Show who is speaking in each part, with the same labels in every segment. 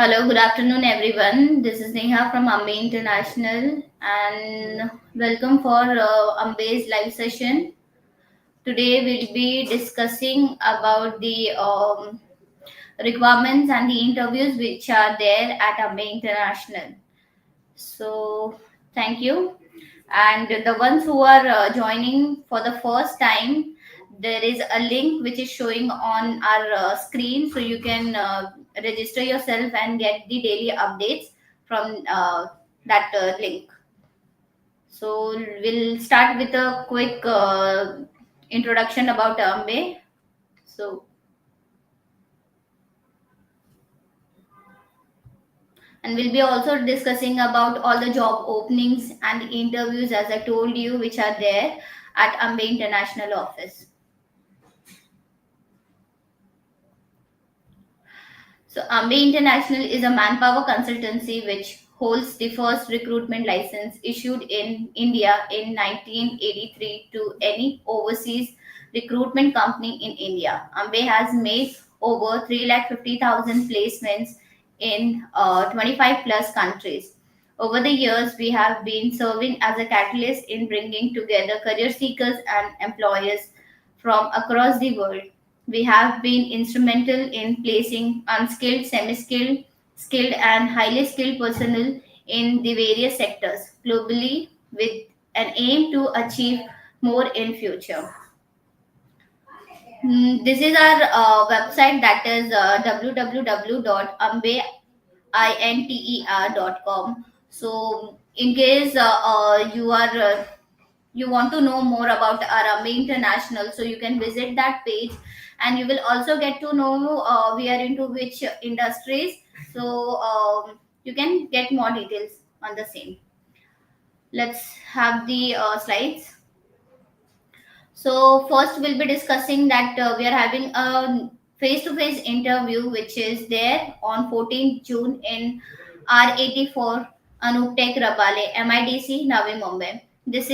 Speaker 1: Hello, good afternoon, everyone. This is Neha from Ambe International, and welcome for Ambe's live session. Today, we'll be discussing about the requirements and the interviews which are there at Ambe International. So, thank you. And the ones who are joining for the first time, there is a link which is showing on our screen, so you can register yourself and get the daily updates from that link. So we'll start with a quick introduction about Ambe. So, and we'll be also discussing about all the job openings and interviews, as I told you, which are there at Ambe International Office. So, Ambe International is a manpower consultancy which holds the first recruitment license issued in India in 1983 to any overseas recruitment company in India. Ambe has made over 350,000 placements in 25 plus countries. Over the years, we have been serving as a catalyst in bringing together career seekers and employers from across the world. We have been instrumental in placing unskilled, semi skilled, skilled, and highly skilled personnel in the various sectors globally with an aim to achieve more in future. This is our website, that is www.ambeiter.com. So, in case you want to know more about Arame International, so you can visit that page, and you will also get to know we are into which industries. So you can get more details on the same. Let's have the slides. So first we'll be discussing that we are having a face-to-face interview which is there on 14th June in R84 Anuptek Rabale, MIDC, Navi Mumbai. This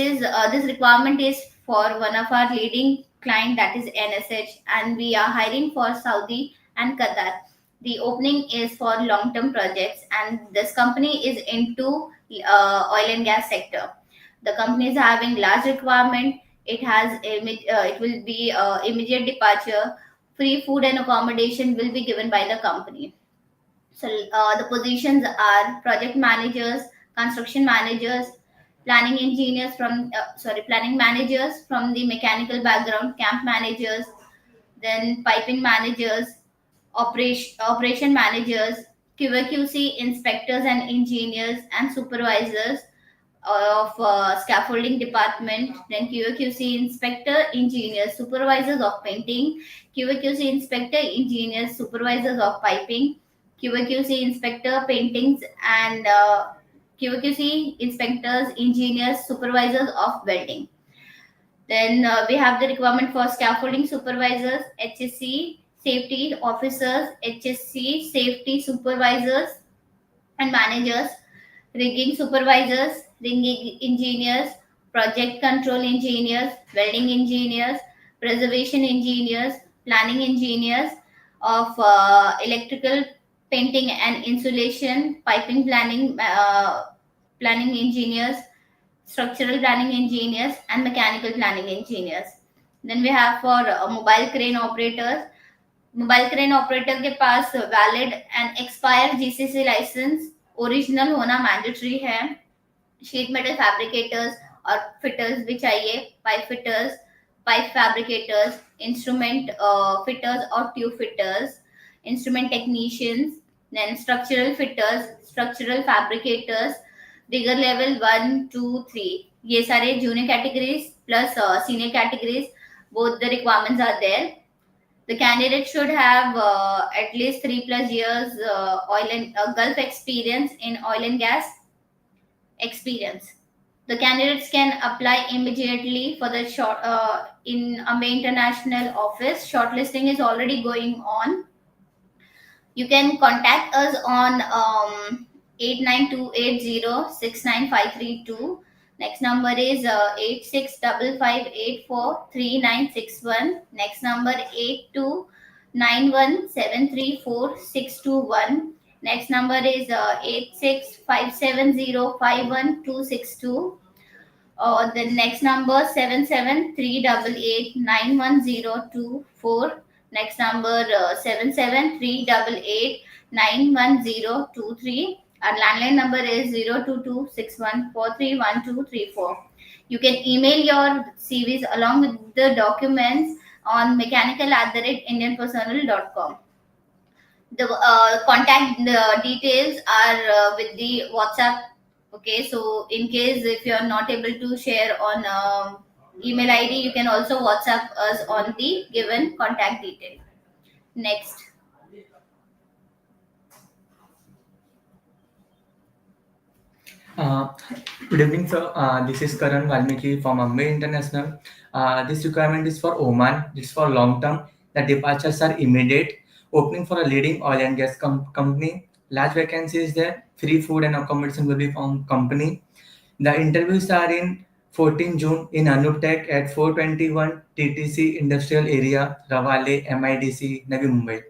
Speaker 1: requirement is for one of our leading client, that is NSH, and we are hiring for Saudi and Qatar. The opening is for long-term projects, and this company is into oil and gas sector. The company is having large requirement. It will be immediate departure. Free food and accommodation will be given by the company. So the positions are project managers, construction managers, planning managers from the mechanical background, camp managers, then piping managers, operation managers, QAQC inspectors and engineers and supervisors of scaffolding department, then QAQC inspector, engineers, supervisors of painting, QAQC inspector, engineers, supervisors of piping, QAQC inspector, paintings, and QAQC inspectors, engineers, supervisors of welding. Then we have the requirement for scaffolding supervisors, HSC safety officers, HSC safety supervisors and managers, rigging supervisors, rigging engineers, project control engineers, welding engineers, preservation engineers, planning engineers of electrical painting and insulation, piping planning engineers, structural planning engineers, and mechanical planning engineers. Then we have for mobile crane operators. Mobile crane operator के पास valid and expire GCC licence original होना mandatory है. Sheet metal fabricators और fitters भी चाहिए. Pipe fitters, pipe fabricators, instrument fitters और tube fitters, instrument technicians, then structural fitters, structural fabricators, digger level 1, 2, 3. ये सारे junior categories plus senior categories, both the requirements are there. The candidate should have at least 3+ years oil and Gulf experience in oil and gas experience. The candidates can apply immediately for the short in Ambe International office. Shortlisting is already going on. You can contact us on 892806953. Next number is 8655843961. Next number 8291734621. Next number is 8657051262. The next number 7738891024. Next number 7738891023. Our landline number is 02261431234. You can email your CVs along with the documents on mechanical at the rate indianpersonal.com. The contact details are with the WhatsApp. Okay, so in case if you are not able to share on email ID, you can also WhatsApp us on the given contact detail. Next.
Speaker 2: Uh, Good evening, sir. This is Karan Valmiki from Ambe International. This requirement is for Oman. It's for long term. The departures are immediate. Opening for a leading oil and gas company. Large vacancy is there. Free food and accommodation will be from company. The interviews are in 14 June in Anup Tech at 421 TTC Industrial Area, Ravale, MIDC, Navi Mumbai.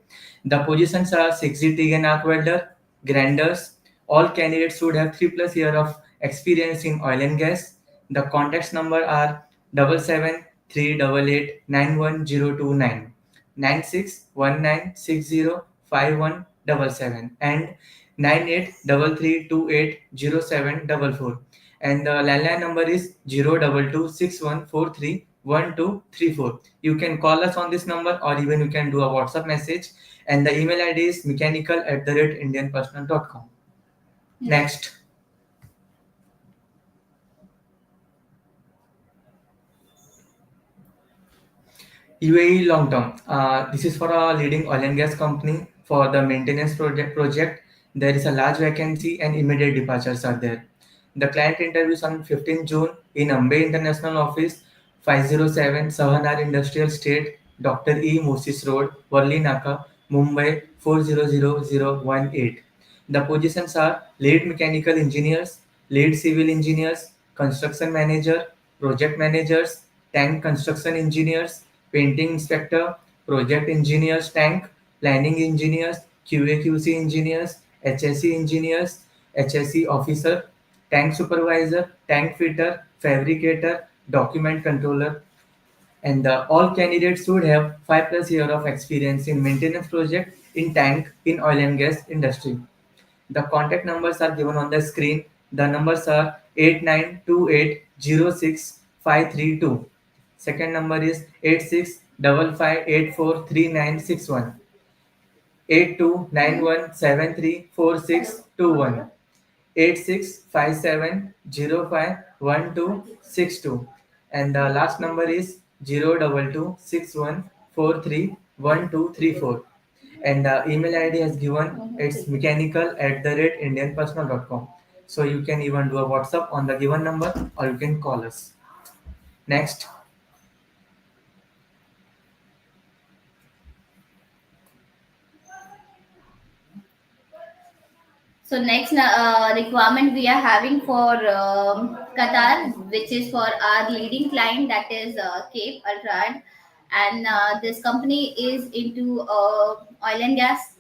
Speaker 2: The positions are 6G TIG and arc welder, grinders. All candidates should have 3+ years of experience in oil and gas. The contacts number are 7738891029, 9619605177 and 9833280744, and the landline number is 02261431234. You can call us on this number or even you can do a WhatsApp message, and the email ID is mechanical@indianpersonal.com. Next. UAE long term. This is for a leading oil and gas company for the maintenance project. There is a large vacancy and immediate departures are there. The client interviews on 15 June in Ambe International Office, 507 Sahanar Industrial State, Dr. E. Moses Road, Worli Naka, Mumbai 400018. The positions are lead mechanical engineers, lead civil engineers, construction manager, project managers, tank construction engineers, painting inspector, project engineers tank, planning engineers, QA/QC engineers, HSE engineers, HSE officer, tank supervisor, tank fitter, fabricator, document controller, and all candidates should have 5+ years of experience in maintenance project in tank in oil and gas industry. The contact numbers are given on the screen. The numbers are 8928065332. Second number is 8655843961, 8291734621, 8657051262, and the last number is 02261431234, and the email ID has given it's mechanical@indianpersonal.com. So you can even do a WhatsApp on the given number or you can call us. Next.
Speaker 1: So next requirement we are having for Qatar, which is for our leading client, that is Cape Altrad, and this company is into oil and gas,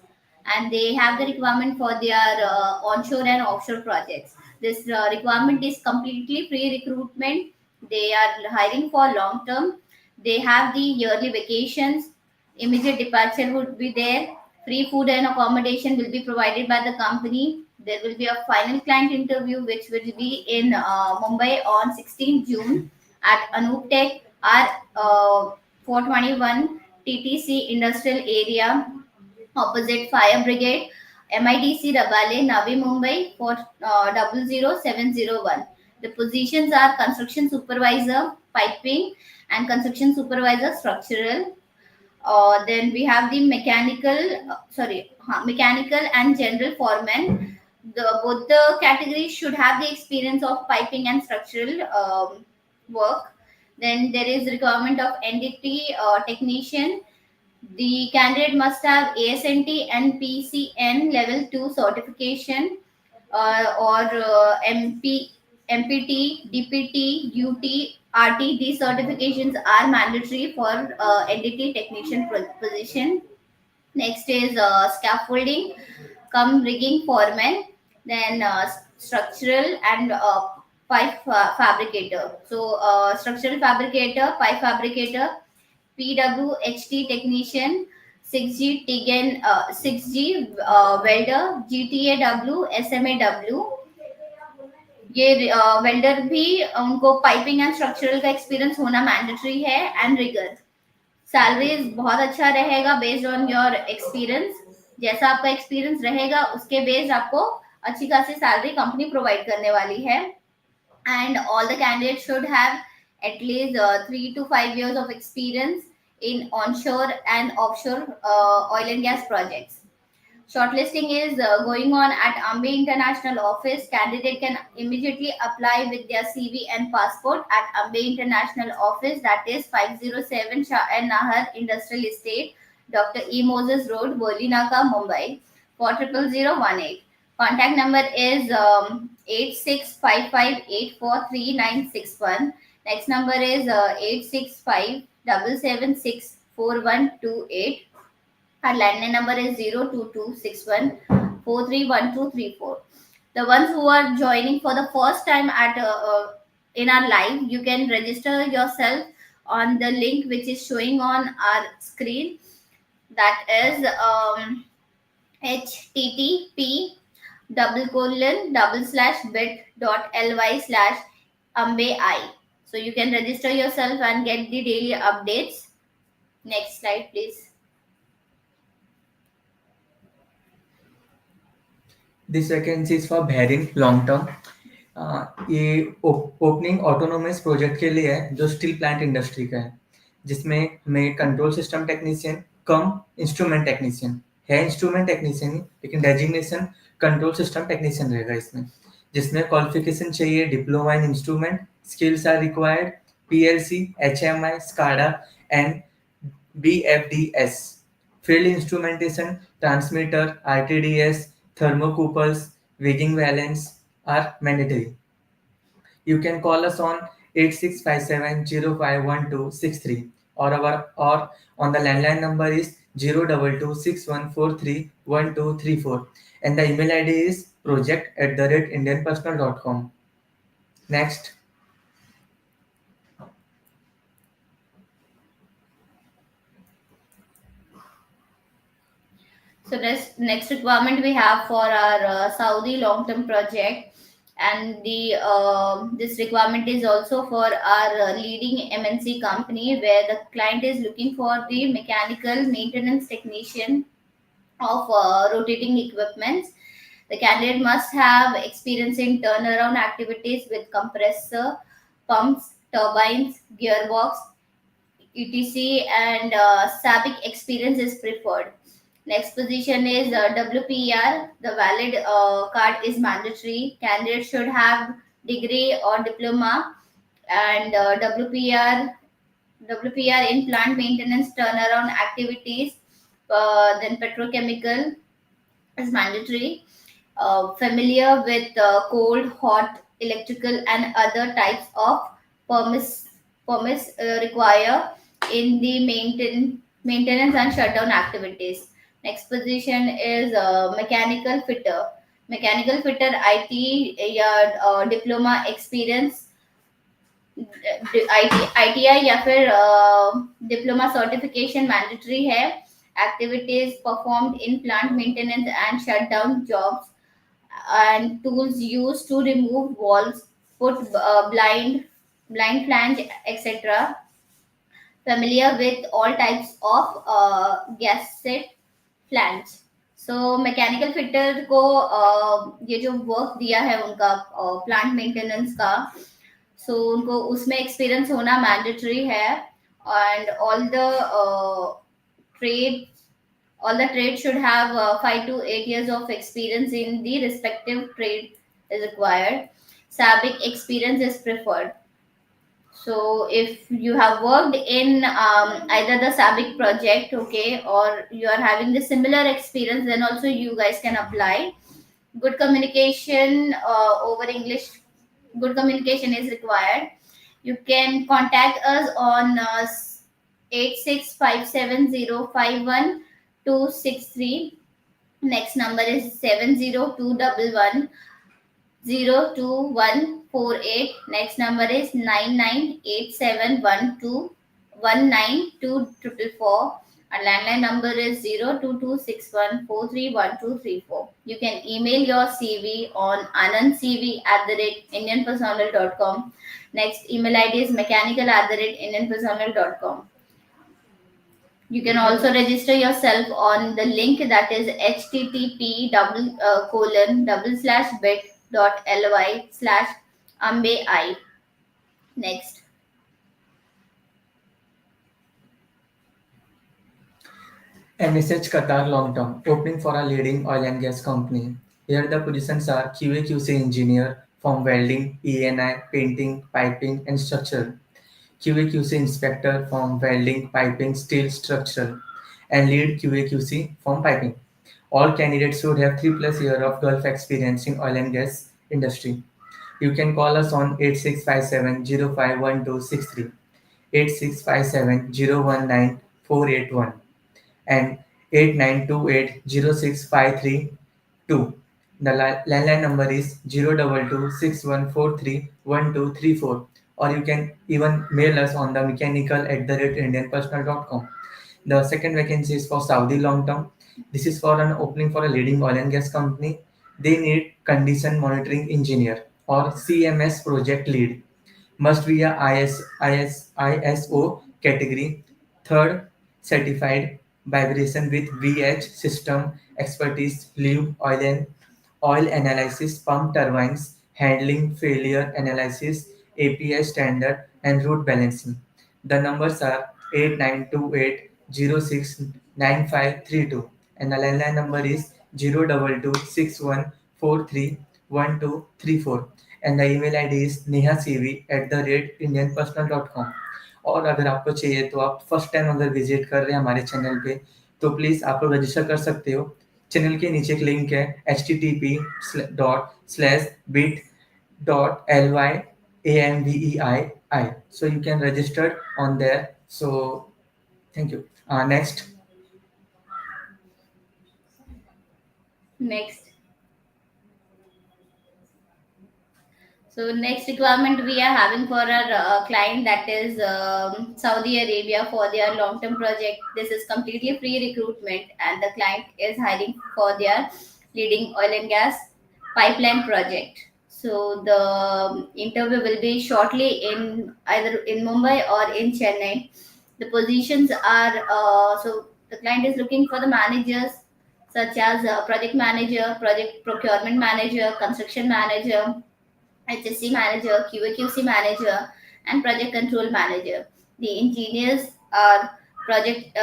Speaker 1: and they have the requirement for their onshore and offshore projects. This requirement is completely free recruitment. They are hiring for long term. They have the yearly vacations. Immediate departure would be there. Free food and accommodation will be provided by the company. There will be a final client interview, which will be in Mumbai on 16 June at Anup Tech, our 421 TTC Industrial Area, opposite Fire Brigade, MIDC Rabale, Navi Mumbai, for 00701. The positions are construction supervisor, piping, and construction supervisor, structural. Then we have the mechanical and general foreman. Both the categories should have the experience of piping and structural work. Then there is requirement of NDT technician. The candidate must have ASNT and PCN level 2 certification, or MPT, DPT, UT, RT. These certifications are mandatory for NDT technician position. Next is scaffolding. come rigging foreman, then structural and pipe fabricator. So structural fabricator, pipe fabricator, PWHT technician, 6G TIG 6G welder, GTAW, SMAW, ये welder भी उनको piping and structural का experience होना mandatory है and rigour. Salary बहुत अच्छा रहेगा based on your experience. जैसा आपका एक्सपीरियंस रहेगा उसके बेस्ड आपको अच्छी खासी सैलरी कंपनी प्रोवाइड करने वाली है. And all the candidates should have at least 3 to 5 years of experience in onshore and offshore oil and gas projects. Shortlisting is going on at Ambe International Office. Candidate can immediately apply with their CV and passport at Ambe International Office, that is 507 Shah and Nahar Industrial Estate, Dr. E. Moses Road, Bolinaka, Mumbai, 400018. Contact number is 8655843961. Next number is 86577644128. Our landline number is 02261431234. The ones who are joining for the first time at in our live, you can register yourself on the link which is showing on our screen. That is http bit.ly/ambai. So you can register yourself and get the daily updates. Next slide, please.
Speaker 2: This vacancy is for bearing long term. ये opening autonomous project के लिए है जो steel plant industry का है, जिसमें हमें control system technician कम instrument technician है. इंस्ट्रूमेंट टेक्नीशियन ही, लेकिन डेजिग्नेशन कंट्रोल सिस्टम टेक्नीशियन रहेगा इसमें, जिसमें क्वालिफिकेशन चाहिए diploma in instrument. Skills are required PLC, HMI, SCADA and BFDS. Field instrumentation, transmitter, RTDS, thermocouples, Wigging valence are mandatory. You can call us on 8657051263 or on the landline number is 02261431234, and the email ID is project@indianpersonal.com. Next.
Speaker 1: So next requirement we have for our Saudi long-term project, and the this requirement is also for our leading MNC company, where the client is looking for the mechanical maintenance technician of rotating equipments. The candidate must have experience in turnaround activities with compressor, pumps, turbines, gearbox, etc., and SABIC experience is preferred. Next position is WPR. The valid card is mandatory. Candidate should have degree or diploma, and WPR in plant maintenance turnaround activities. Then petrochemical is mandatory. Familiar with cold, hot, electrical, and other types of permis require in the maintenance and shutdown activities. Next position is mechanical fitter. Mechanical fitter IT diploma experience, ITI या फिर diploma certification mandatory है. Activities performed in plant maintenance and shutdown jobs, and tools used to remove walls, put blind flange, etc. Familiar with all types of gasket flange. So mechanical fitter को ये जो work दिया है उनका plant maintenance का, सो उनको उसमें experience होना मैंडेटरी है. And trade all the trades should have 5 to 8 years of experience in the respective trade is required. SABIC experience is preferred. So if you have worked in either the SABIC project, okay, or you are having the similar experience, then also you guys can apply. Good communication over English, good communication is required. You can contact us on 8657051263. Next number is 70211 02148. Next number is 998712 19244. Our landline number is 02261431234. You can email your CV on anandcv@indianpersonal.com. Next email ID is mechanical@indianpersonal.com. You can also register yourself on the link that is http double colon double slash bit dot ly slash ambe I. Next.
Speaker 2: MSH Qatar long term, opening for a leading oil and gas company. Here the positions are QA/QC engineer from welding, E&I, painting, piping, and structural. QA/QC inspector from welding, piping, steel, structural, and lead QA/QC from piping. All candidates should have 3+ years of Gulf experience in oil and gas industry. You can call us on 8657 051263, 8657 019 481, and 8928 0653 2. The landline number is 02261431234, or you can even mail us on the mechanical@indianpersonal.com. The second vacancy is for Saudi long term. This is for an opening for a leading oil and gas company. They need condition monitoring engineer or CMS project lead. Must be a ISO category third certified vibration with VH system expertise, lube, oil analysis, pump turbines, handling, failure analysis, API standard, and route balancing. The numbers are 8928 069532, and the landline number is 02261431234, and the email ID is nehacv@indianpersonal.com. और अगर आपको चाहिए तो आप first time अगर visit कर रहे हैं हमारे चैनल पे, तो प्लीज़ आप लोग रजिस्टर कर सकते हो। चैनल के नीचे एक लिंक है http://bit.ly/amvei, so you can register on there. So thank you. Next.
Speaker 1: Next. So next requirement we are having for our client, that is Saudi Arabia, for their long-term project. This is completely free recruitment, and the client is hiring for their leading oil and gas pipeline project. So the interview will be shortly in either in Mumbai or in Chennai. The positions are so the client is looking for the managers such as project manager, project procurement manager, construction manager, HSC manager, QAQC manager, and project control manager. The engineers are project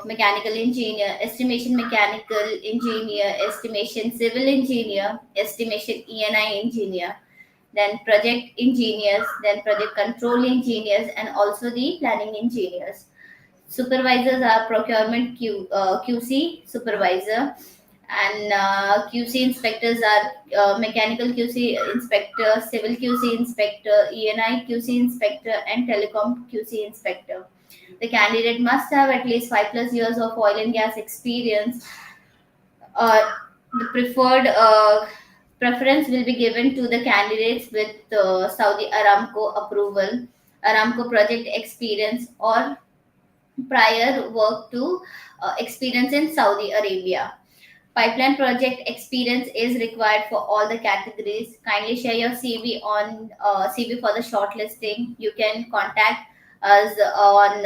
Speaker 1: mechanical engineer, estimation mechanical engineer, estimation civil engineer, estimation E&I engineer, then project engineers, then project control engineers, and also the planning engineers. Supervisors are procurement QC supervisor, and QC inspectors are mechanical QC inspector, civil QC inspector, E&I QC inspector, and telecom QC inspector. The candidate must have at least 5+ years of oil and gas experience. The preferred preference will be given to the candidates with Saudi Aramco approval, Aramco project experience, or prior work to experience in Saudi Arabia. Pipeline project experience is required for all the categories. Kindly share your CV on CV for the shortlisting. You can contact us on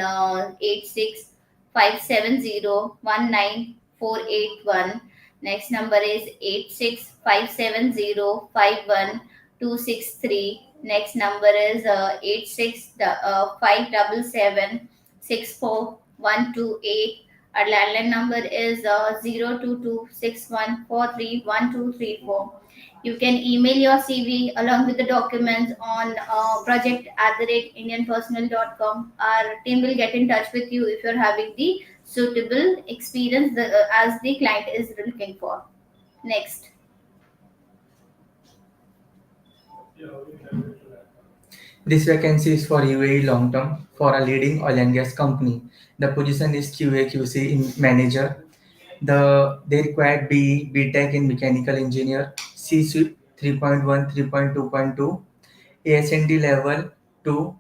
Speaker 1: 8657019481. Next number is 8657051263. Next number is 8657764128. Our landline number is 02261431234. You can email your CV along with the documents on project@indianpersonal.com. Our team will get in touch with you if you're having the suitable experience as the client is looking for. Next.
Speaker 2: This vacancy is for UAE long term for a leading oil and gas company. The position is QA/QC in manager. They required BE, BTech in mechanical engineer, C suite 3.1, 3.2.2, ASND level 2,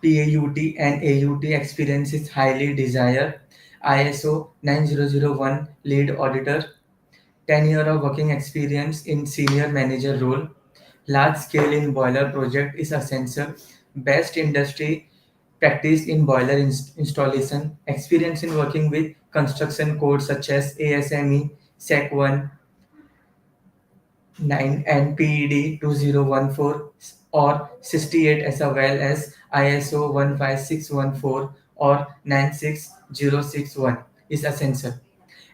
Speaker 2: PAUT and AUT experience is highly desired. ISO 9001 lead auditor, 10 year of working experience in senior manager role, large scale in boiler project is essential, best industry practice in boiler installation, experience in working with construction codes such as ASME, SEC 1, 9 and PED 2014 or 68 as well as ISO 15614 or 96061 is essential.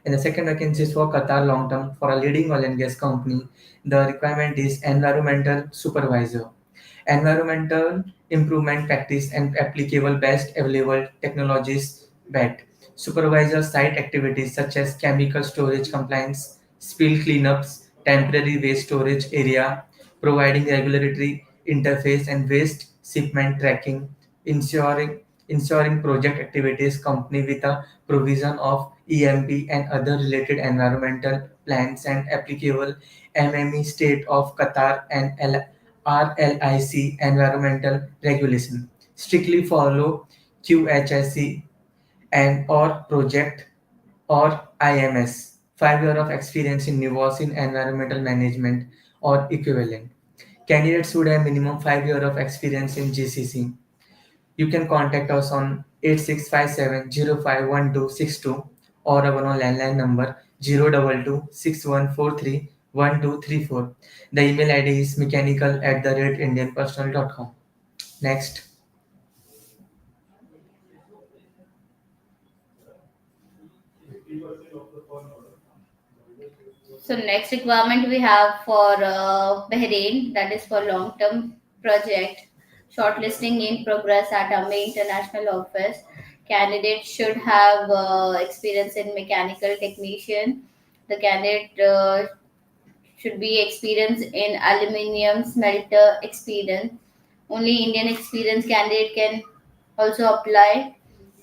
Speaker 2: And the second vacancy is for Qatar long term for a leading oil and gas company. The requirement is environmental supervisor. Environmental improvement practice and applicable best available technologies BET. Supervisor site activities such as chemical storage compliance, spill cleanups, temporary waste storage area, providing regulatory interface and waste shipment tracking, ensuring ensuring project activities company with a provision of EMP and other related environmental plans and applicable MME state of Qatar and RLIC environmental regulation. Strictly follow QHSE and or project or IMS. 5 years of experience in NIVOS in environmental management or equivalent. Candidates should have minimum 5 years of experience in GCC. You can contact us on 8657051262 or our landline number 02261431234. The email ID is mechanical@indianpersonal.com. Next.
Speaker 1: So next requirement we have for Bahrain, that is for long-term project. Shortlisting in progress at AME International Office. Candidates should have experience in mechanical technician. The candidate should be experienced in aluminium smelter experience. Only Indian experienced candidate can also apply.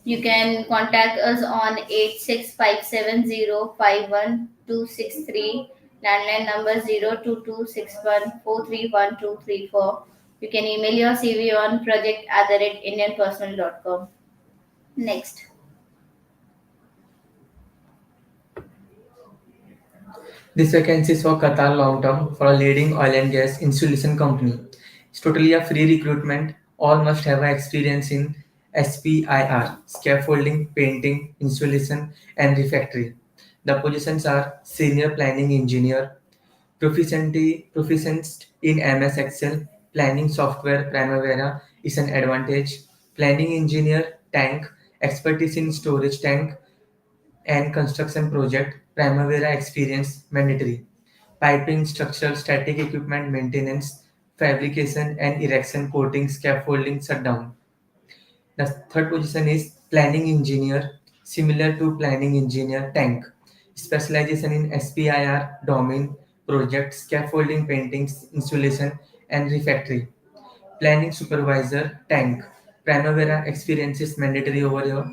Speaker 1: You can contact us on 86570512263, landline number 02261431234. You can email your CV on project@indianpersonal.com. Next.
Speaker 2: This vacancy is for Qatar long term for a leading oil and gas installation company. It's totally a free recruitment. All must have a experience in SPIR, scaffolding, painting, installation, and refactory. The positions are senior planning engineer, proficient in MS Excel, planning software Primavera is an advantage, planning engineer tank, expertise in storage tank and construction project Primavera experience mandatory, piping, structural, static equipment maintenance, fabrication and erection, coating, scaffolding, shutdown. The third position is planning engineer, similar to planning engineer tank. Specialization in SPIR domain, project, scaffolding, paintings, installation, and refactory. Planning supervisor tank. Primavera experience is mandatory over here,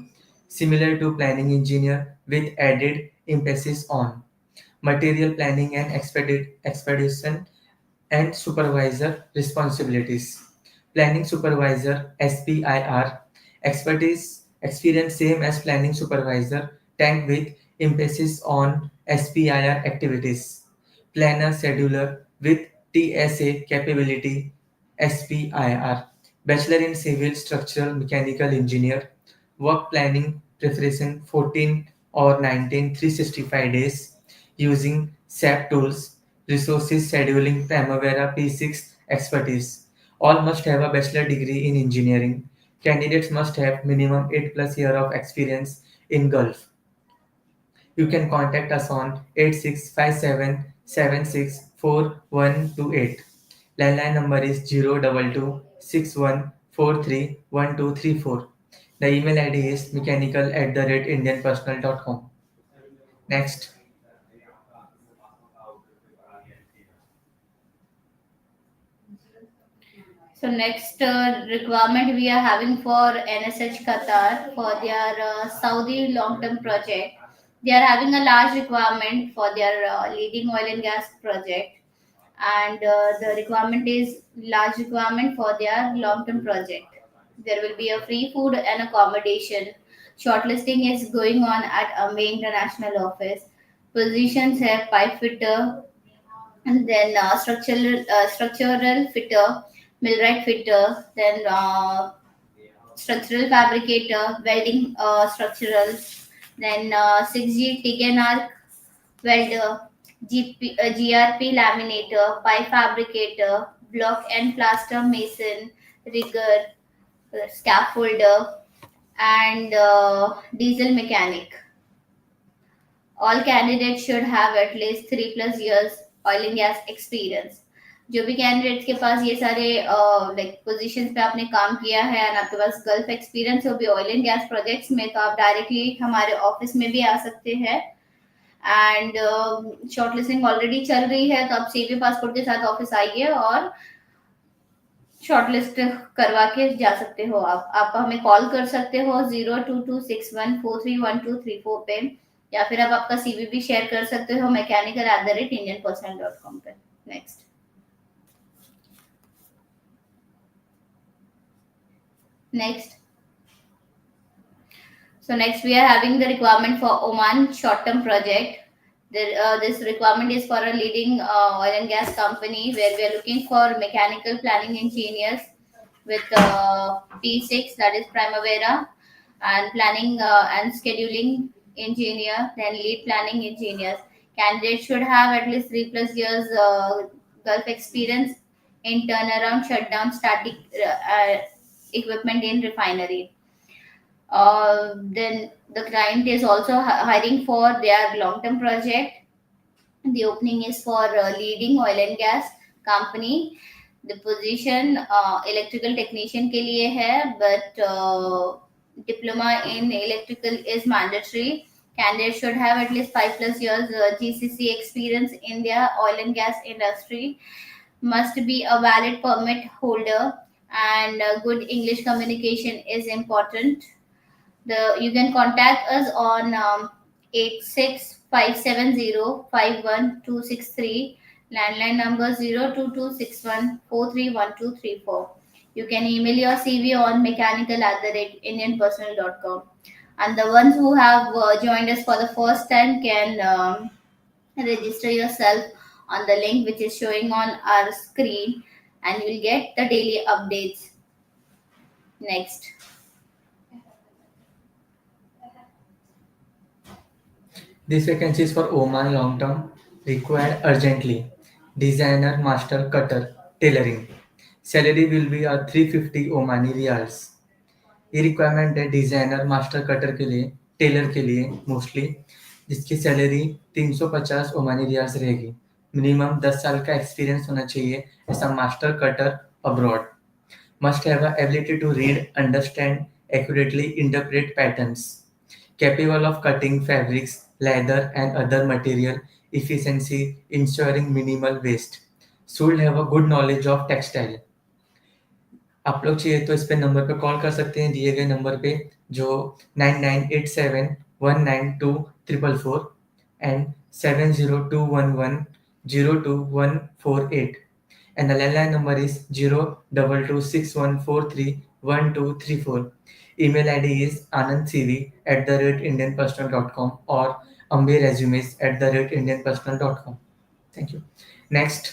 Speaker 2: similar to planning engineer with added emphasis on material planning and expedition and supervisor responsibilities. Planning supervisor SPIR expertise experience same as planning supervisor tank with emphasis on SPIR activities. Planner scheduler with TSA capability SPIR. Bachelor in Civil Structural Mechanical Engineer. Work planning preparation 14 or 19 365 days using SAP tools resources scheduling Primavera P6 expertise. All must have a bachelor degree in engineering. Candidates must have minimum 8 plus year of experience in Gulf. You can contact us on 8657764128. Landline number is 02261431234. The email ID is mechanical@indianpersonal.com. Next.
Speaker 1: So next requirement we are having for NSH Qatar for their Saudi long-term project. They are having a large requirement for their leading oil and gas project, and the requirement is large requirement for their long term project. There will be a free food and accommodation. Shortlisting is going on at Ambe International Office. Positions have pipe fitter, and then structural fitter, millwright fitter, then structural fabricator, welding structurals, then 6G TIG and arc welder, GRP laminator, pipe fabricator, block and plaster mason, rigger, scaffolder, and diesel mechanic. All candidates should have at least 3+ years oil and gas experience. जो भी candidates के पास ये सारे like positions पे आपने काम किया है और आपके पास गल्फ एक्सपीरियंस हो भी ऑयल एंड गैस प्रोजेक्ट्स में, तो आप डायरेक्टली हमारे ऑफिस में भी आ सकते हैं। एंड शॉर्टलिस्टिंग ऑलरेडी चल रही है, तो आप सीवी पासपोर्ट के साथ ऑफिस आइए और शॉर्टलिस्ट करवा के जा सकते हो। आप हमें कॉल कर सकते हो 0226143123 पे, या फिर आप आपका सीवी भी शेयर कर सकते हो mechanical@indianpersonal.com पे। Next next So next we are having the requirement for Oman short-term project. This requirement is for a leading oil and gas company where we are looking for mechanical planning engineers with P6, that is Primavera, and planning and scheduling engineer, then lead planning engineers. Candidates should have at least 3+ years Gulf experience in turnaround, shutdown, static equipment in refinery. Then the client is also hiring for their long-term project. The opening is for leading oil and gas company. The position electrical technician के लिए है, but diploma in electrical is mandatory. Candidates should have at least 5+ years GCC experience in their oil and gas industry. Must be a valid permit holder, and good English communication is important. You can contact us on 865705123, landline number 02261431234. You can email your CV on mechanical@indianpersonal.com. And the ones who have joined us for the first time can register yourself on the link which is showing on our screen, and you will get the daily updates. Next.
Speaker 2: This vacancy is for Oman long term, required urgently. Designer, master, cutter, tailoring. Salary will be 350 Omani Riyals. ये requirement है designer, master cutter के लिए, tailor के लिए mostly, जिसकी salary 350 Omani riyals रहेगी। Minimum 10 साल का एक्सपीरियंस होना चाहिए as a master cutter abroad. Must have a ability to read, understand, accurately interpret patterns. Capable of cutting fabrics, leather and other material efficiency, ensuring minimal waste. Should have a good knowledge of textile. आप लोग चाहिए तो इस पे number पे call कर सकते हैं दिए गए नंबर पे, जो 9987192444 and 7021102148, and the landline number is 02261431234. Email ID is anandcv@indianpersonal.com or amberesumes@indianpersonal.com. Thank you. Next.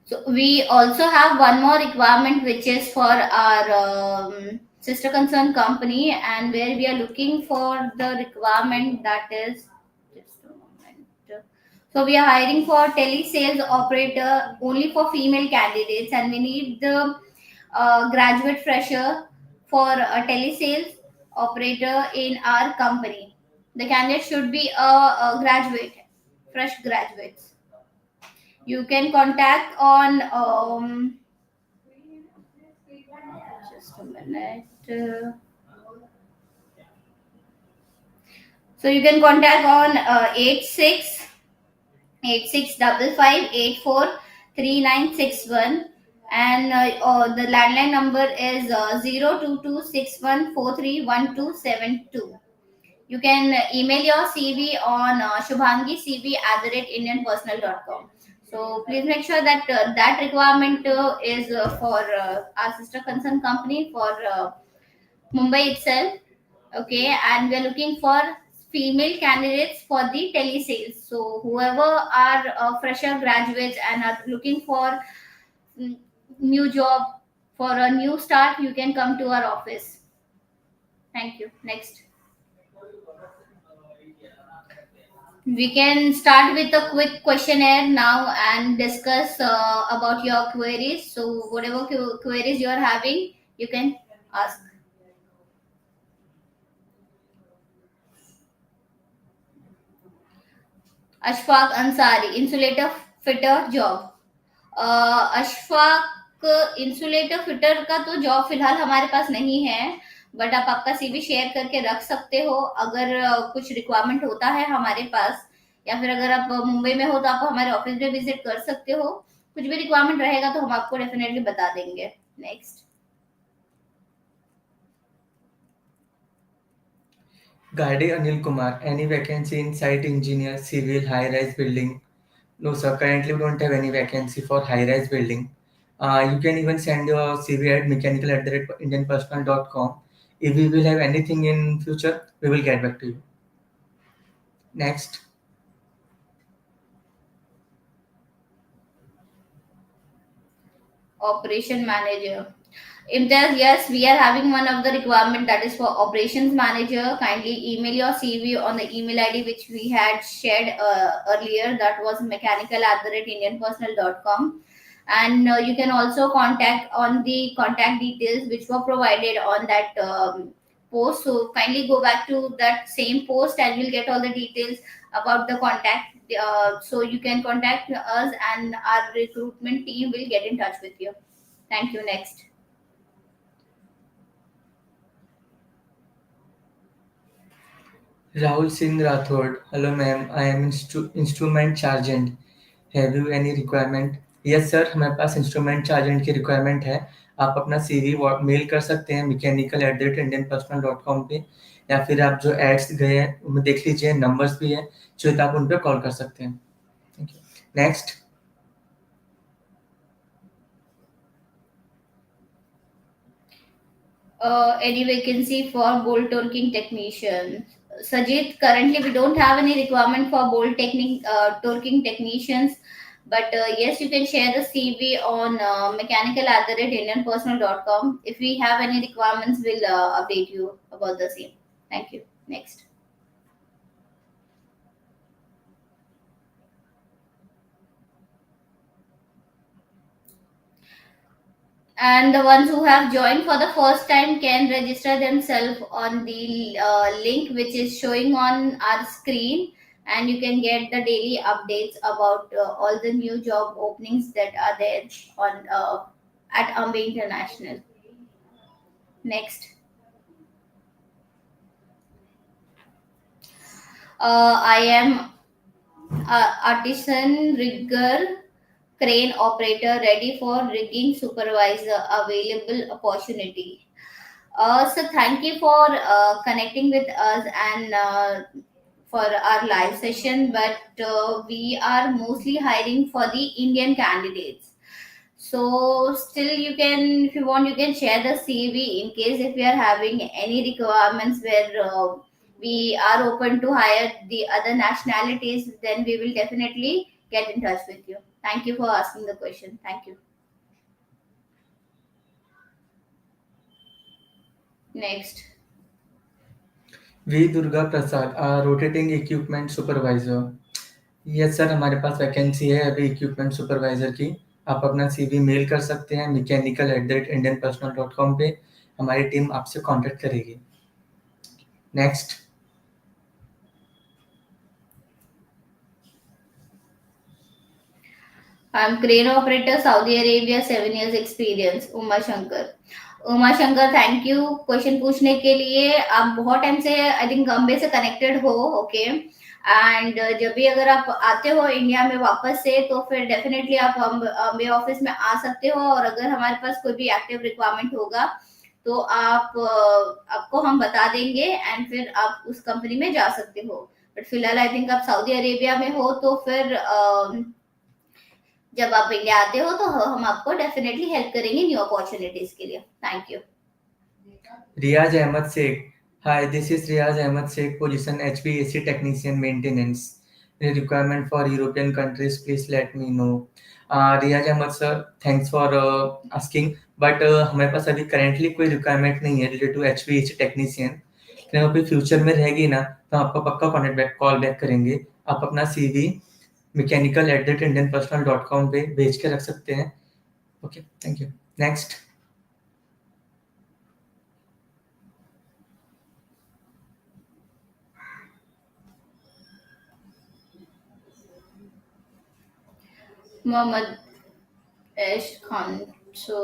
Speaker 1: So we also have one more requirement which is for our sister concern company, and where we are looking for the requirement that is just a moment. So we are hiring for telesales operator only for female candidates, and we need the graduate fresher for a telesales operator in our company. The candidate should be a graduate, fresh graduates. You can contact on just a minute. So you can contact on 86 8655 843961. And the landline number is 022614317272. You can email your CV on shubhangicv@indianpersonal.com. So please make sure that that requirement is for our sister concern company for Mumbai itself. Okay, and we're looking for female candidates for the telesales. So whoever are fresher graduates and are looking for mm, new job for a new start, you can come to our office. Thank you. Next. We can start with a quick questionnaire now and discuss about your queries. So, whatever queries you are having, you can ask. Ashfaq Ansari, insulator fitter job. Ashfaq insulator fitter का तो job फिलहाल हमारे पास नहीं है, but आप आपका CV share करके रख सकते हो। अगर कुछ रिक्वायरमेंट होता है हमारे पास, या फिर अगर आप मुंबई में हो तो आप हमारे ऑफिस में विजिट कर सकते हो। कुछ भी रिक्वायरमेंट रहेगा तो हम आपको डेफिनेटली बता देंगे। Next.
Speaker 2: Gade Anil Kumar, any vacancy in site engineer, civil, high-rise building? No, sir. Currently, we don't have any vacancy for high-rise building. You can even send your CV at mechanical@indianpersonal.com. If we will have anything in future, we will get back to you. Next.
Speaker 1: Operation manager. Imtiaz, yes, we are having one of the requirement that is for operations manager. Kindly email your CV on the email ID which we had shared earlier. That was mechanical@indianpersonal.com. And you can also contact on the contact details which were provided on that post. So kindly go back to that same post and you'll get all the details about the contact. So you can contact us and our recruitment team will get in touch with you. Thank you. Next.
Speaker 2: Rahul Singh Rathod. Hello, ma'am. I am instrument sergeant. Have you any requirement? Yes sir, हमारे पास instrument चार्जेंट की requirement है। आप अपना CV mail कर सकते हैं mechanical@indianpersonal.com पे, या फिर आप जो एड्स गए हैं उनमें देख लीजिए, नंबर्स भी है, जो आप उन पर कॉल कर सकते हैं। Thank you. Next.
Speaker 1: Any vacancy for bolt torquing technician? Sajid, currently we don't have any requirement for bolt torquing technicians, but yes, you can share the CV on mechanical@indianpersonal.com. If we have any requirements, we'll update you about the same. Thank you. Next. And the ones who have joined for the first time can register themselves on the link which is showing on our screen, and you can get the daily updates about all the new job openings that are there on at Ambe International. Next. I am artisan rigger crane operator ready for rigging supervisor available opportunity. So thank you for connecting with us and for our live session. But we are mostly hiring for the Indian candidates. So still, you can, if you want, you can share the CV in case if we are having any requirements where we are open to hire the other nationalities. Then we will definitely get in touch with you. Thank you for asking the question. Thank you. Next.
Speaker 2: V Durga Prasad, rotating equipment supervisor. Yes sir, हमारे पास vacancy है अभी equipment supervisor की। आप अपना CV mail कर सकते हैं mechanical@indianpersonal.com पे। हमारी टीम आपसे कांटेक्ट करेगी। Next.
Speaker 1: I'm crane operator, Saudi Arabia, 7 years experience. Uma Shankar. Uma Shankar, thank you question पूछने के लिए। आप बहुत टाइम से आई थिंक बॉम्बे से कनेक्टेड हो। ओके, एंड जब भी अगर आप आते हो इंडिया में वापस से, तो फिर डेफिनेटली आप हम मेरे ऑफिस में आ सकते हो, और अगर हमारे पास कोई भी एक्टिव रिक्वायरमेंट होगा तो आपको हम बता देंगे, एंड फिर आप उस कंपनी में जा सकते हो। बट फिलहाल आई थिंक आप सऊदी अरेबिया में हो, तो फिर जब आप इंडिया आते हो तो हम आपको डेफिनेटली हेल्प करेंगे न्यू अपॉर्चुनिटीज के लिए। Thank you.
Speaker 2: Riaz Ahmed Sheikh. Hi, this is Riaz Ahmed Sheikh, position HVAC technician maintenance. Any requirement for European countries, please let me know. Riaz Ahmed sir, thanks for asking. But हमारे पास अभी currently कोई requirement नहीं है related to HVAC technician. लेकिन अगर future में रहेगी ना तो आपको पक्का कॉल बैक करेंगे। आप अपना CV mechanical@indianpersonal.com पे भेज के रख सकते हैं। Okay, thank you. Next.
Speaker 1: Mohammad Ash Khan. So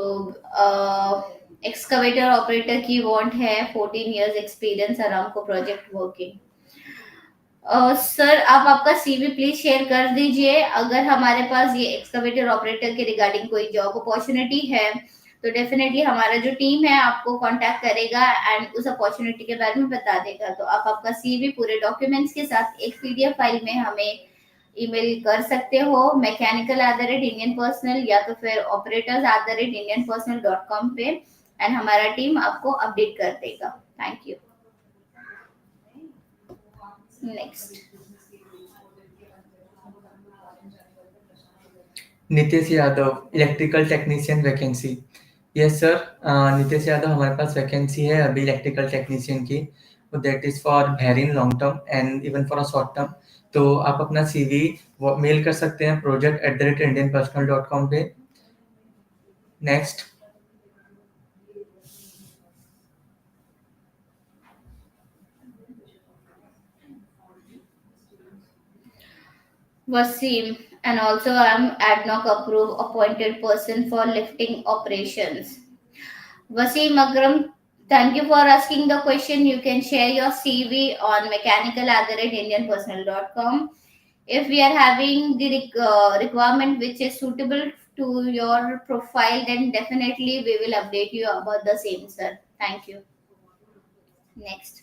Speaker 1: excavator operator की वांट है, 14 years experience Aramco project working. Sir आप आपका सीवी प्लीज शेयर कर दीजिए। अगर हमारे पास ये एक्सकवेटर ऑपरेटर के रिगार्डिंग कोई जॉब अपॉर्चुनिटी है, तो डेफिनेटली हमारा जो टीम है आपको कांटेक्ट करेगा एंड उस अपॉर्चुनिटी के बारे में बता देगा। तो आप आपका सीवी पूरे डॉक्यूमेंट्स के साथ एक पीडीएफ फाइल में हमें ईमेल कर सकते हो, mechanical@indianpersonal या तो फिर operators@indianpersonal.com पे, एंड हमारा टीम आपको अपडेट कर देगा। Thank you. Next.
Speaker 2: Nitesh Yadav, electrical technician vacancy. Yes sir, Nitesh Yadav हमारे पास वैकेंसी है अभी इलेक्ट्रिकल टेक्नीशियन की। That is for very long term and even for a short term. तो आप अपना CV मेल कर सकते हैं project@indianpersonal.com पे। Next.
Speaker 1: Wasim, and also I'm ADNOC approved appointed person for lifting operations. Wasim Akram, thank you for asking the question. You can share your CV on mechanical@indianpersonal.com. If we are having the requirement which is suitable to your profile, then definitely we will update you about the same, sir. Thank you. Next.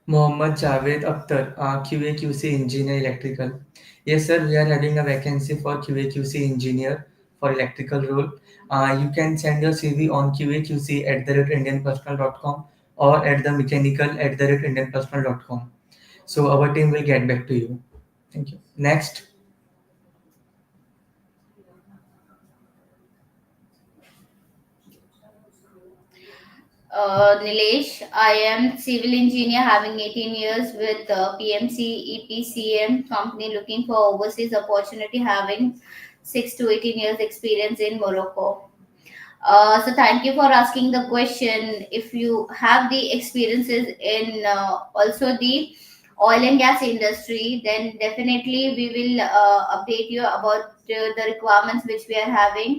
Speaker 2: Mohammad Javed Akhtar, QA/QC engineer electrical. Yes, sir, we are having a vacancy for QA/QC engineer for electrical role. You can send your CV on QAQC@indianpersonal.com or at the mechanical@indianpersonal.com. So our team will get back to you. Thank you. Next.
Speaker 1: Nilesh, I am civil engineer having 18 years with PMC EPCM company looking for overseas opportunity having 6 to 18 years experience in Morocco. So thank you for asking the question. If you have the experiences in also the oil and gas industry, then definitely we will update you about the requirements which we are having,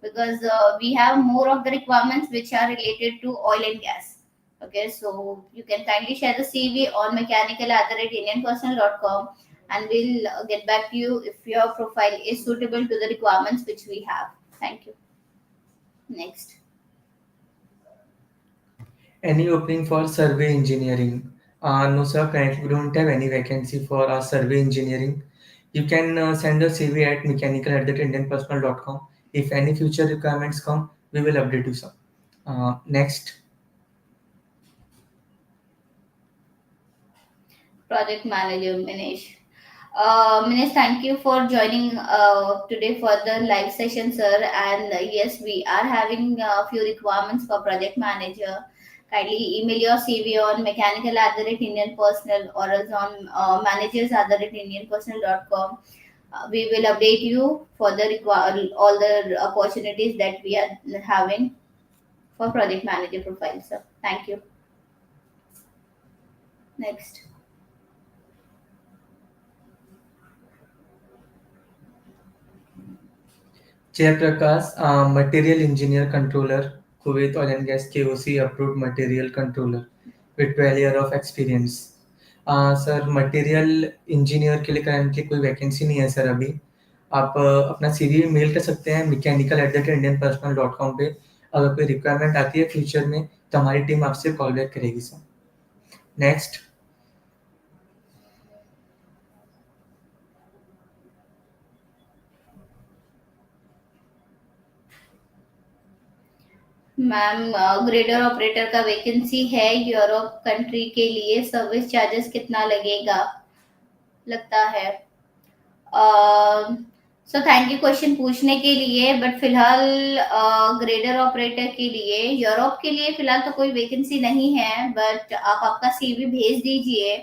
Speaker 1: because we have more of the requirements which are related to oil and gas. Okay, so you can kindly share the CV on mechanical@indianpersonal.com, and we'll get back to you if your profile is suitable to the requirements which we have. Thank you. Next.
Speaker 2: Any opening for survey engineering? No, sir. Currently, we don't have any vacancy for survey engineering. You can send a CV at mechanical@indianpersonal.com. If any future requirements come, we will update you, sir. Next.
Speaker 1: Project manager Minesh. Minesh, thank you for joining today for the live session, sir. And yes, we are having a few requirements for project manager. Kindly email your CV on mechanical@indian personal or else on managers@indianpersonal.com. We will update you for the all the opportunities that we are having for project manager profile, sir. Thank you. Next.
Speaker 2: Jayaprakash, material engineer controller, Kuwait Oil and Gas KOC approved material controller with 12 year of experience. Sir material engineer के लिए currently कोई vacancy नहीं है sir अभी। आप अपना CV mail कर सकते हैं mechanical@indianpersonal.com पे। अगर कोई रिक्वायरमेंट आती है फ्यूचर में तो हमारी टीम आपसे कॉल बैक करेगी sir. Next.
Speaker 1: Ma'am, grader operator का वैकेंसी है यूरोप कंट्री के लिए। सर्विस चार्जेस कितना लगेगा लगता है? सो थैंक यू क्वेश्चन पूछने के लिए, बट फिलहाल ग्रेडर ऑपरेटर के लिए यूरोप के लिए फिलहाल तो कोई वैकेंसी नहीं है, बट आप आपका सीवी भेज दीजिए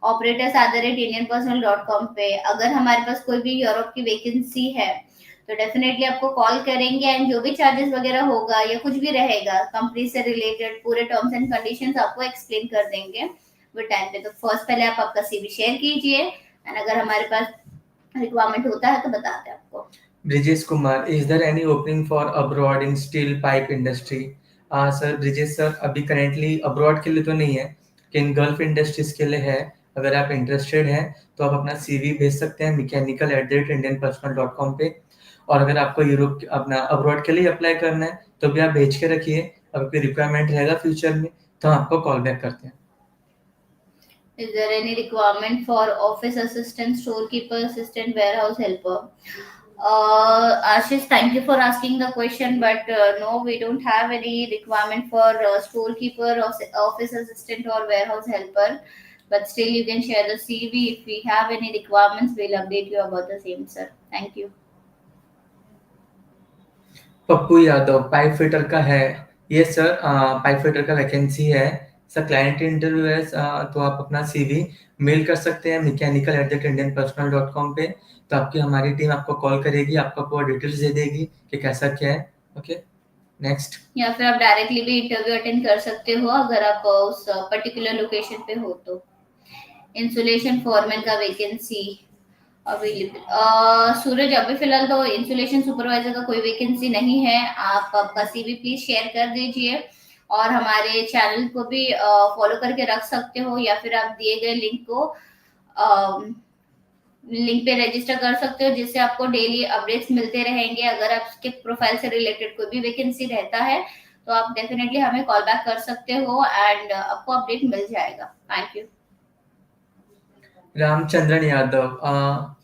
Speaker 1: operators@indianpersonal.com पे। अगर हमारे पास कोई भी यूरोप की वैकेंसी है तो डेफिनेटली आपको कॉल करेंगे, एंड जो भी चार्जेस वगैरह होगा या कुछ भी रहेगा कंपनी से रिलेटेड पूरे टर्म्स एंड कंडीशंस आपको एक्सप्लेन कर देंगे वो टाइम पे। तो फर्स्ट पहले आप आपका सीवी शेयर कीजिए, एंड अगर हमारे पास रिक्वायरमेंट होता है तो बताते हैं आपको।
Speaker 2: Brijesh Kumar, is there any opening for abroad in steel pipe industry? Sir Brijesh sir, अभी करेंटली अब्रॉड के लिए तो नहीं है, लेकिन गल्फ इंडस्ट्रीज के लिए है। अगर आप इंटरेस्टेड हैं तो आप अपना सीवी भेज सकते हैं mechanical@indianpersonal.com पे। और अगर आपको यूरोप अपना अब्रॉड के लिए अप्लाई करना है तो भी आप भेज के रखिए। अगर कोई रिक्वायरमेंट रहेगा फ्यूचर में तो हम आपको कॉल बैक करते हैं।
Speaker 1: Is there any requirement for office assistant, storekeeper, assistant, warehouse helper? Ashish, thank you for asking the question, but no, we don't have any requirement for storekeeper or office assistant or warehouse helper. But still, you can share the CV. If we have any requirements, we'll update you about the same, sir. Thank you.
Speaker 2: Pappu Yadav, pipe fitter का है। ये sir pipe fitter का vacancy है sir. Client interview है तो आप अपना CV mail कर सकते हैं mechanical@indianpersonal.com पे। तो आपकी हमारी टीम आपको कॉल करेगी, आपको पूरा डिटेल्स दे देगी कि कैसा क्या है। Okay, next.
Speaker 1: या फिर आप डायरेक्टली भी इंटरव्यू अटेंड कर सकते हो अगर आप उस पर्टिकुलर लोकेशन पे हो तो। इंसुलेशन फॉरमैन का वैकेंसी अवेलेबल। सूरज, अभी फिलहाल तो इंसुलेशन सुपरवाइजर का कोई वैकेंसी नहीं है। आप आपका सीवी प्लीज शेयर कर दीजिए, और हमारे चैनल को भी फॉलो करके रख सकते हो, या फिर आप दिए गए लिंक पे रजिस्टर कर सकते हो, जिससे आपको डेली अपडेट्स मिलते रहेंगे। अगर आपके प्रोफाइल से रिलेटेड कोई भी वैकेंसी रहता है तो आप डेफिनेटली हमें कॉल बैक कर सकते हो, एंड आपको अपडेट मिल जाएगा। Thank you.
Speaker 2: Ramachandran Yadav,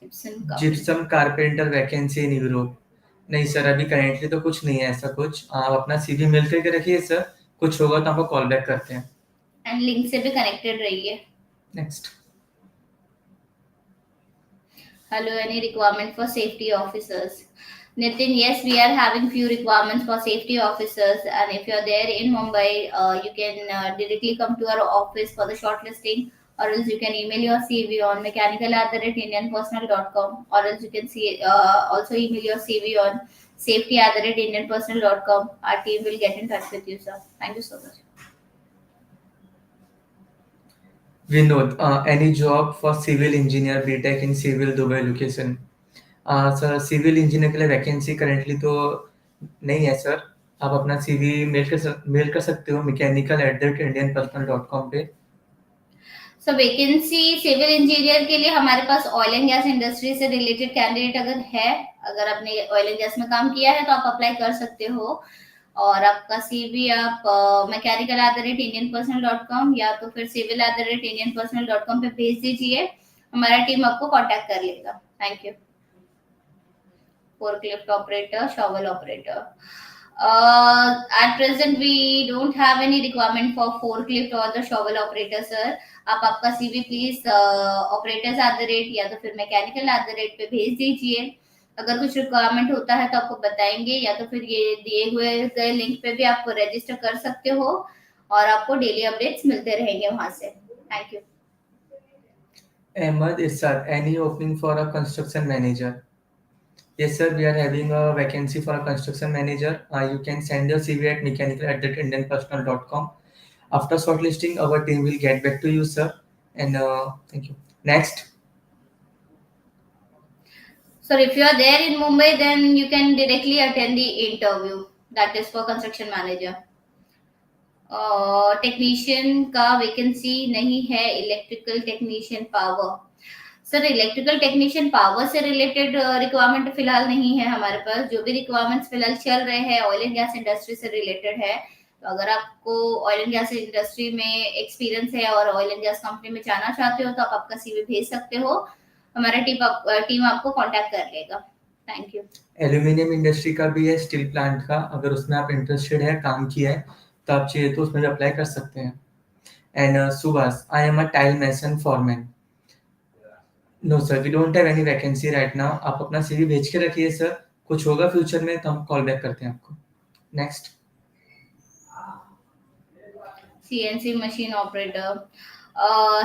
Speaker 1: gypsum का
Speaker 2: gypsum carpenter vacancy in Europe. नहीं सर, अभी करेंटली तो कुछ नहीं है ऐसा कुछ। आप अपना सीवी मेल करके रखिए सर, कुछ होगा तो आपको कॉल बैक करते हैं।
Speaker 1: एंड लिंक से भी कनेक्टेड रहिए।
Speaker 2: Next.
Speaker 1: Hello, any requirement for safety officers? Nitin, yes, we are having few requirements for safety officers, and if you're there in Mumbai, you can directly come to our office for the shortlisting, or else you can email your CV on mechanical@indianpersonal.com, or else you can also email your CV on safety@indianpersonal.com. Our team will get in touch with you, sir. Thank you so much.
Speaker 2: Vinod, any job for civil engineer BTech in civil Dubai location? Sir civil engineer के लिए vacancy currently तो नहीं है sir. आप अपना CV mail कर सकते हो mechanical@indianpersonal.com पे।
Speaker 1: सो वैकेंसी सिविल इंजीनियर के लिए हमारे पास ऑयल एंड गैस इंडस्ट्री से रिलेटेड कैंडिडेट अगर है, अगर आपने ऑयल एंड गैस में काम किया है तो आप अप्लाई कर सकते हो। और आपका सीवी आप mechanical@indianpersonal.com या तो फिर civil@indianpersonal.com पे भेज दीजिए। हमारा टीम आपको कांटेक्ट कर लेगा। Thank you. forklift operator, shovel operator. At present, we don't have any requirement for forklift or the shovel operator, sir. आप आपका सीवी प्लीज operators@ या तो फिर mechanical@ पे भेज दीजिए। अगर कुछ रिक्वायरमेंट होता है तो आपको बताएंगे, या तो फिर ये दिए हुए गए लिंक पे भी आप रजिस्टर कर सकते हो, और आपको डेली अपडेट्स मिलते रहेंगे वहां से। Thank you.
Speaker 2: Ahmad Irshad, any opening for a construction manager? Yes, sir, we are having a vacancy for a construction manager. You can send your CV at mechanical@indianpersonal.com. After shortlisting, our team will get back to you, sir. And thank you. Next.
Speaker 1: So if you are there in Mumbai, then you can directly attend the interview. That is for construction manager. Technician का vacancy नहीं है। Electrical technician power, sir electrical technician power से related requirement फिलहाल नहीं है हमारे पास। जो भी रिक्वायरमेंट्स फिलहाल चल रहे हैं ऑयल एंड गैस इंडस्ट्री से रिलेटेड है। तो अगर आपको ऑयल एंड गैस इंडस्ट्री में एक्सपीरियंस है और ऑयल एंड गैस कंपनी में जाना चाहते हो तो आप आपका सीवी भेज सकते हो। हमारा टीम आपको कांटेक्ट कर लेगा। Thank you.
Speaker 2: एल्यूमिनियम इंडस्ट्री का भी है, स्टील प्लांट का, अगर उसमें आप इंटरेस्टेड है, काम किया है, तो आप चाहिए तो उसमें भी अप्लाई कर सकते हैं। And Subhash, I am a tile mason foreman. No sir, we don't have any vacancy right now. आप अपना सीवी भेज के रखिए सर, कुछ होगा फ्यूचर में तो हम कॉल बैक करते हैं आपको। Next.
Speaker 1: CNC machine operator,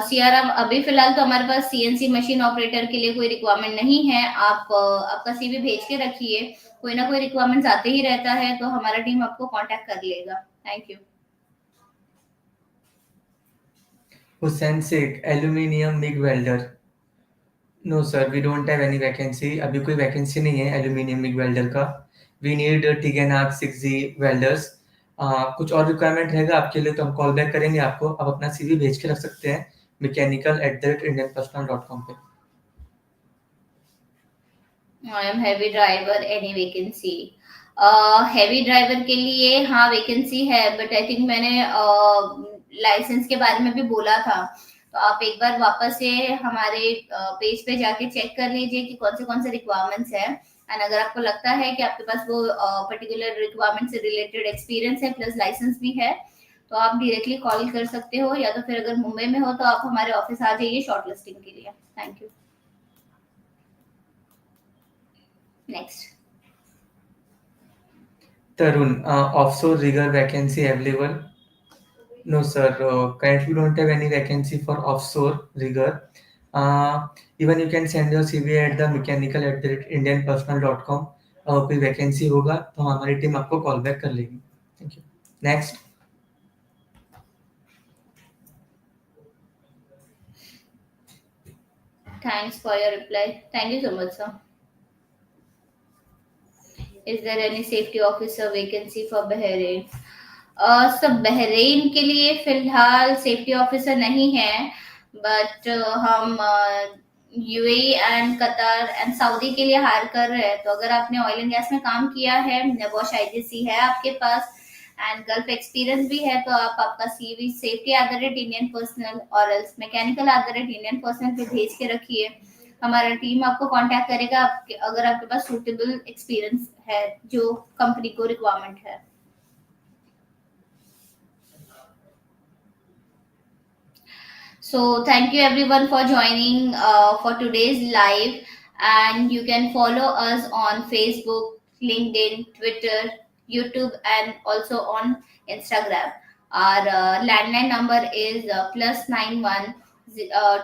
Speaker 1: CRM अभी फिलहाल तो हमारे पास सीएनसी मशीन ऑपरेटर के लिए कोई रिक्वायरमेंट नहीं है। आप आपका सीवी भेज के रखिए, कोई ना कोई रिक्वायरमेंट आते ही रहता है तो हमारा टीम आपको कांटेक्ट कर लेगा। Thank you.
Speaker 2: Hussain Shaikh, aluminium MIG welder. No sir, we don't have any vacancy. अभी कोई वैकेंसी नहीं है एल्यूमिनियम मिग वेल्डर का। We need TIG and arc 6G welders. कुछ और रिक्वायरमेंट रहेगा आपके लिए तो हम कॉल बैक करेंगे आपको। आप अपना सीवी भेज के रख सकते हैं mechanical@indianpersonal.com पे।
Speaker 1: I am heavy driver, any vacancy? Heavy driver के लिए हाँ वैकेंसी है, बट आई थिंक मैंने लाइसेंस के बारे में भी बोला था। तो आप एक बार वापस से हमारे पेज पे जाके चेक कर लीजिए कि कौन से रिक्वायरमेंट्स है। एंड अगर आपको लगता है कि आपके पास वो पर्टिकुलर रिक्वायरमेंट से रिलेटेड एक्सपीरियंस है प्लस लाइसेंस भी है तो आप डायरेक्टली कॉल कर सकते हो, या तो फिर अगर मुंबई में हो तो आप हमारे ऑफिस आ जाइए शॉर्ट लिस्टिंग के लिए। Thank you. Next.
Speaker 2: Tarun, offshore rigger vacancy available? No, sir. Currently, we don't have any vacancy for offshore rigger. Even you can send your CV at the mechanical@indianpersonal.com. कोई vacancy होगा तो हमारी team आपको call back कर लेगी। Thank you. Next.
Speaker 1: Thanks for your reply. Thank you so much, sir. Is there any safety officer vacancy for Bahrain? सब Bahrain के लिए फिलहाल सेफ्टी ऑफिसर नहीं है, बट हम UAE and Qatar and Saudi के लिए हायर कर रहे हैं। तो अगर आपने ऑयल एंड गैस में काम किया है, नेबोश आईजीसी है आपके पास एंड गल्फ एक्सपीरियंस भी है, तो आप आपका सीवी safety@indianpersonal और एल्स mechanical@indianpersonal पे भेज के रखिए। हमारा टीम आपको कांटेक्ट करेगा आपके अगर आपके पास सूटेबल एक्सपीरियंस है जो कंपनी को रिक्वायरमेंट है। So thank you everyone for joining for today's live, and you can follow us on Facebook, LinkedIn, Twitter, YouTube, and also on Instagram. Our landline number is +91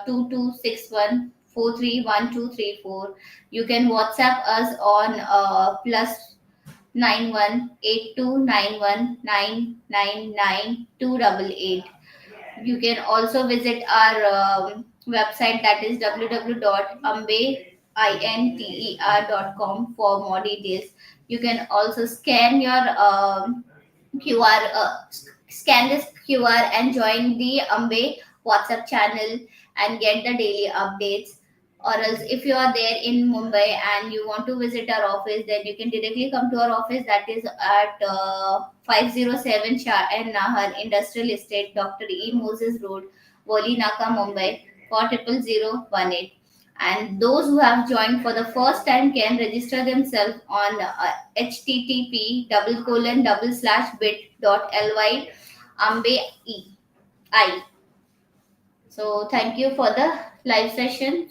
Speaker 1: 2261 431234. You can WhatsApp us on +918291999288. You can also visit our website, that is www.amber.com for more details. You can also QR, scan this QR and join the Ambe WhatsApp channel and get the daily updates. Or else, if you are there in Mumbai and you want to visit our office, then you can directly come to our office, that is at 507 Shah and Nahar Industrial Estate, Dr. E. Moses Road, Wali Naka, Mumbai 400018. And those who have joined for the first time can register themselves on http://bit.ly ambe I. So thank you for the live session.